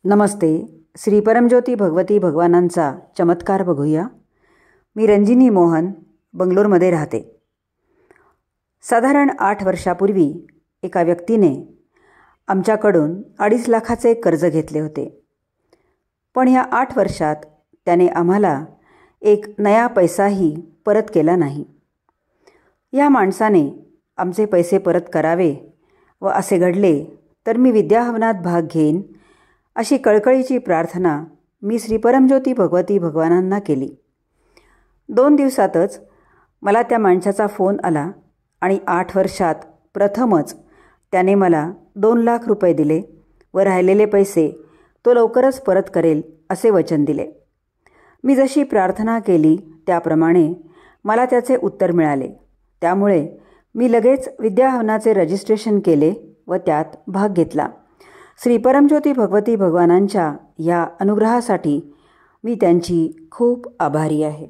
नमस्ते. श्री परमज्योती भगवती भगवानांचा चमत्कार बघूया. मी रंजिनी मोहन बंगलोरमध्ये राहते. साधारण 8 वर्षापूर्वी एका व्यक्तीने आमच्याकडून 2.5 लाखाचे कर्ज घेतले होते. पण ह्या 8 वर्षात त्याने आम्हाला एक नया पैसाही परत केला नाही. या माणसाने आमचे पैसे परत करावे व असे घडले तर मी विद्याहवनात भाग घेईन अशी कळकळीची प्रार्थना मी श्री परमज्योती भगवती भगवानांना केली. 2 दिवसातच मला त्या माणसाचा फोन आला आणि 8 वर्षात प्रथमच त्याने मला 2 लाख रुपये दिले व राहिलेले पैसे तो लवकरच परत करेल असे वचन दिले. मी जशी प्रार्थना केली त्याप्रमाणे मला त्याचे उत्तर मिळाले. त्यामुळे मी लगेच विद्याहवनाचे रजिस्ट्रेशन केले व त्यात भाग घेतला. श्री परमज्योती भगवती भगवानांच्या या अनुग्रहासाठी मी त्यांची खूप आभारी आहे.